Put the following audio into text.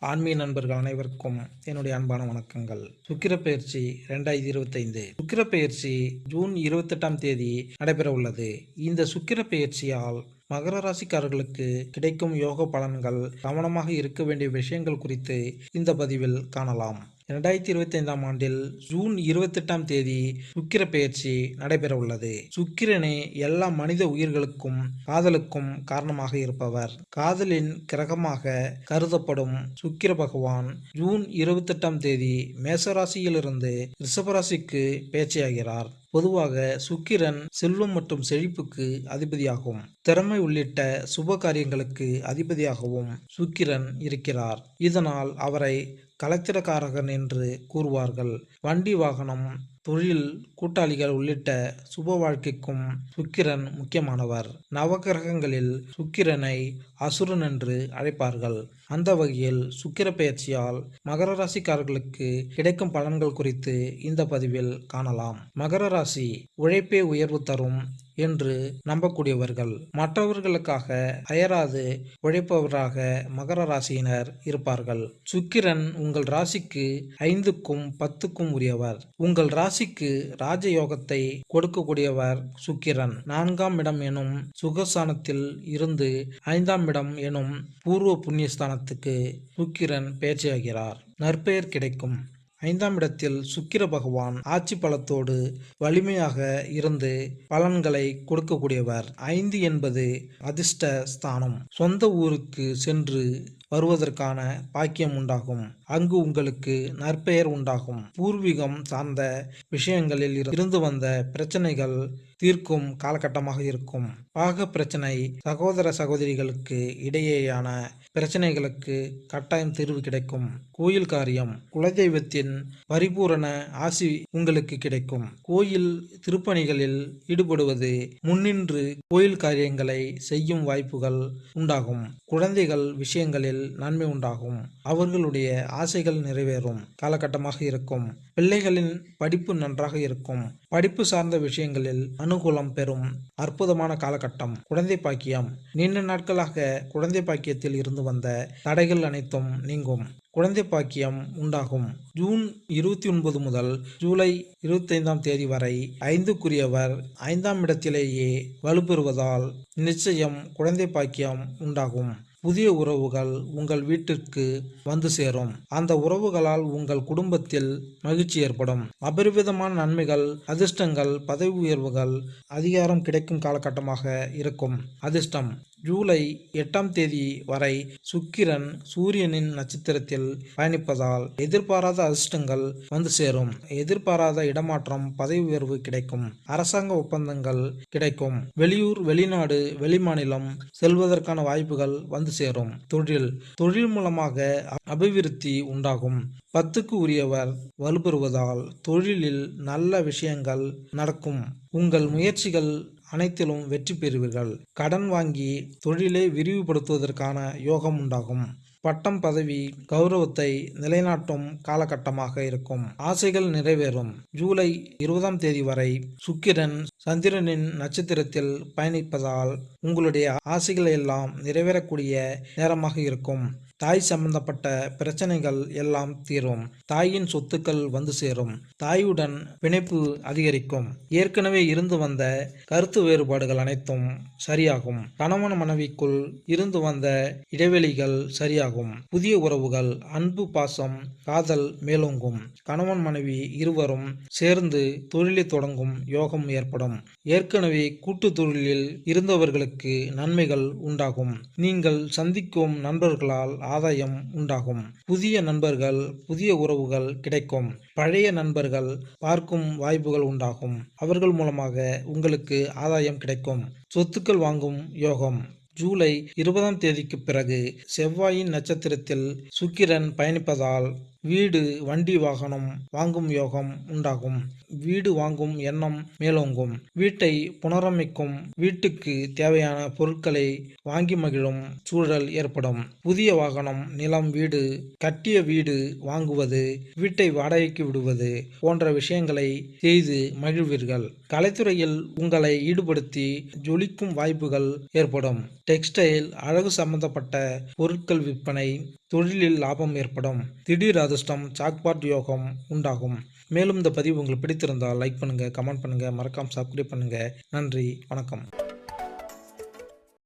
ஆன்மீக நண்பர்கள் அனைவருக்கும் என்னுடைய அன்பான வணக்கங்கள். சுக்கிர பெயர்ச்சி 2025 சுக்கிர பெயர்ச்சி ஜூன் 28ஆம் தேதி நடைபெற உள்ளது. இந்த சுக்கிர பெயர்ச்சியால் மகர ராசிக்காரர்களுக்கு கிடைக்கும் யோக பலன்கள், கவனமாக இருக்க வேண்டிய விஷயங்கள் குறித்து இந்த பதிவில் காணலாம். 2025ஆம் ஆண்டில் ஜூன் 28ஆம் தேதி சுக்கிர பெயர்ச்சி நடைபெற உள்ளது. சுக்கிரனே எல்லா மனித உயிர்களுக்கும் காதலுக்கும் காரணமாக இருப்பவர். காதலின் கிரகமாக கருதப்படும் சுக்கிர பகவான் ஜூன் 28ஆம் தேதி மேசராசியிலிருந்து ரிஷபராசிக்கு பெயர்ச்சியாகிறார். பொதுவாக சுக்கிரன் செல்வம் மற்றும் செழிப்புக்கு அதிபதியாகும். திறமை உள்ளிட்ட சுப காரியங்களுக்கு அதிபதியாகவும் சுக்கிரன் இருக்கிறார். இதனால் அவரை கலத்திரக்காரகன் என்று கூறுவார்கள். வண்டி வாகனம், தொழில், கூட்டாளிகள் உள்ளிட்ட சுப வாழ்க்கைக்கும் சுக்கிரன் முக்கியமானவர். நவகிரகங்களில் சுக்கிரனை அசுரன் என்று அழைப்பார்கள். அந்த வகையில் சுக்கிர பெயர்ச்சியால் மகர ராசிக்காரர்களுக்கு கிடைக்கும் பலன்கள் குறித்து இந்த பதிவில் காணலாம். மகர ராசி உழைப்பே உயர்வு தரும் என்று நம்பக்கூடியவர்கள். மற்றவர்களுக்காக அயராது உழைப்பவராக மகர ராசியினர் இருப்பார்கள். சுக்கிரன் உங்கள் ராசிக்கு 5க்கும் 10க்கும் உரியவர். உங்கள் ராசிக்கு ராஜயோகத்தை கொடுக்கக்கூடியவர் சுக்கிரன். 4ஆம் இடம் எனும் சுகஸ்தானத்தில் இருந்து 5ஆம் இடம் எனும் பூர்வ புண்ணியஸ்தானத்துக்கு சுக்கிரன் பெயர்ச்சியாகிறார். நற்பெயர் கிடைக்கும். 5ஆம் இடத்தில் சுக்கிர பகவான் ஆட்சி பலத்தோடு வலிமையாக இருந்து பலன்களை கொடுக்கக்கூடியவர். 5 என்பது அதிர்ஷ்ட ஸ்தானம். சொந்த ஊருக்கு சென்று வருவதற்கான பாக்கியம் உண்டாகும். அங்கு உங்களுக்கு நற்பெயர் உண்டாகும். பூர்வீகம் சார்ந்த விஷயங்களில் இருந்து வந்த பிரச்சனைகள் தீர்க்கும் காலகட்டமாக இருக்கும். பாக பிரச்சனை, சகோதர சகோதரிகளுக்கு இடையேயான பிரச்சனைகளுக்கு கட்டாயம் தீர்வு கிடைக்கும். கோயில் காரியம், குலதெய்வத்தின் பரிபூரண ஆசி உங்களுக்கு கிடைக்கும். கோயில் திருப்பணிகளில் ஈடுபடுவது, முன்னின்று கோயில் காரியங்களை செய்யும் வாய்ப்புகள் உண்டாகும். குழந்தைகள் விஷயங்களில் நன்மை உண்டாகும். அவர்களுடைய ஆசைகள் நிறைவேறும் காலகட்டமாக இருக்கும். பிள்ளைகளின் படிப்பு நன்றாக இருக்கும். படிப்பு சார்ந்த விஷயங்களில் அனுகூலம் பெறும் அற்புதமான காலகட்டம். குழந்தை பாக்கியம், நீண்ட நாட்களாக குழந்தை பாக்கியத்தில் இருந்து வந்த தடைகள் அனைத்தும் நீங்கும். குழந்தை பாக்கியம் உண்டாகும். ஜூன் 29 முதல் ஜூலை 25ஆம் தேதி வரை 5க்குரியவர் 5ஆம் இடத்திலேயே வலுப்பெறுவதால் நிச்சயம் குழந்தை பாக்கியம் உண்டாகும். புதிய உறவுகள் உங்கள் வீட்டிற்கு வந்து சேரும். அந்த உறவுகளால் உங்கள் குடும்பத்தில் மகிழ்ச்சி ஏற்படும். அபரிவிதமான நன்மைகள், அதிர்ஷ்டங்கள், பதவி உயர்வுகள், அதிகாரம் கிடைக்கும் காலகட்டமாக இருக்கும். அதிர்ஷ்டம் ஜூலை 8ஆம் தேதி வரை சுக்கிரன் சூரியனின் நட்சத்திரத்தில் பயணிப்பதால் எதிர்பாராத அதிர்ஷ்டங்கள் வந்து சேரும். எதிர்பாராத இடமாற்றம், பதவி உயர்வு கிடைக்கும். அரசாங்க ஒப்பந்தங்கள் கிடைக்கும். வெளியூர், வெளிநாடு, வெளிமாநிலம் செல்வதற்கான வாய்ப்புகள் வந்து சேரும். தொழில் மூலமாக அபிவிருத்தி உண்டாகும். 10க்கு உரியவர் வலுப்பெறுவதால் தொழிலில் நல்ல விஷயங்கள் நடக்கும். உங்கள் முயற்சிகள் அனைத்திலும் வெற்றி பெறுவீர்கள். கடன் வாங்கி தொழிலை விரிவுபடுத்துவதற்கான யோகம் உண்டாகும். பட்டம், பதவி, கௌரவத்தை நிலைநாட்டும் காலகட்டமாக இருக்கும். ஆசைகள் நிறைவேறும். ஜூலை 20ஆம் தேதி வரை சுக்கிரன் சந்திரனின் நட்சத்திரத்தில் பயணிப்பதால் உங்களுடைய ஆசைகள் எல்லாம் நிறைவேறக்கூடிய நேரமாக இருக்கும். தாய் சம்பந்தப்பட்ட பிரச்சனைகள் எல்லாம் தீரும். தாயின் சொத்துக்கள் வந்து சேரும். தாயுடன் பிணைப்பு அதிகரிக்கும். ஏற்கனவே இருந்து வந்த கருத்து வேறுபாடுகள் அனைத்தும் சரியாகும். கணவன் மனைவிக்குள் இருந்து வந்த இடைவெளிகள் சரியாகும். புதிய உறவுகள், அன்பு, பாசம், காதல் மேலோங்கும். கணவன் மனைவி இருவரும் சேர்ந்து தொழிலை தொடங்கும் யோகம் ஏற்படும். ஏற்கனவே கூட்டு தொழிலில் இருந்தவர்களுக்கு நன்மைகள் உண்டாகும். நீங்கள் சந்திக்கும் நண்பர்களால் ஆதாயம் உண்டாகும். புதிய நண்பர்கள், புதிய உறவுகள் கிடைக்கும். பழைய நண்பர்கள் பார்க்கும் வாய்ப்புகள் உண்டாகும். அவர்கள் மூலமாக உங்களுக்கு ஆதாயம் கிடைக்கும். சொத்துக்கள் வாங்கும் யோகம். ஜூலை 20ஆம் தேதிக்கு பிறகு செவ்வாயின் நட்சத்திரத்தில் சுக்கிரன் பயணிப்பதால் வீடு, வண்டி, வாகனம் வாங்கும் யோகம் உண்டாகும். வீடு வாங்கும் எண்ணம் மேலோங்கும். வீட்டை புனரமைக்கும். வீட்டுக்கு தேவையான பொருட்களை வாங்கி மகிழும் சூழல் ஏற்படும். புதிய வாகனம், நிலம், வீடு, கட்டிய வீடு வாங்குவது, வீட்டை வாடகைக்கு விடுவது போன்ற விஷயங்களை செய்து மகிழ்வீர்கள். கலைத்துறையில் உங்களை ஈடுபடுத்தி ஜொலிக்கும் வாய்ப்புகள் ஏற்படும். டெக்ஸ்டைல், அழகு சம்பந்தப்பட்ட பொருட்கள் விற்பனை, தொழிலில் லாபம் ஏற்படும். திடீர் அதிர்ஷ்டம், ஜாக்பாட் யோகம் உண்டாகும். மேலும் இந்த பதிவு உங்களுக்கு பிடித்திருந்தால் லைக் பண்ணுங்கள், கமெண்ட் பண்ணுங்கள், மறக்காமல் சப்ஸ்கிரைப் பண்ணுங்கள். நன்றி, வணக்கம்.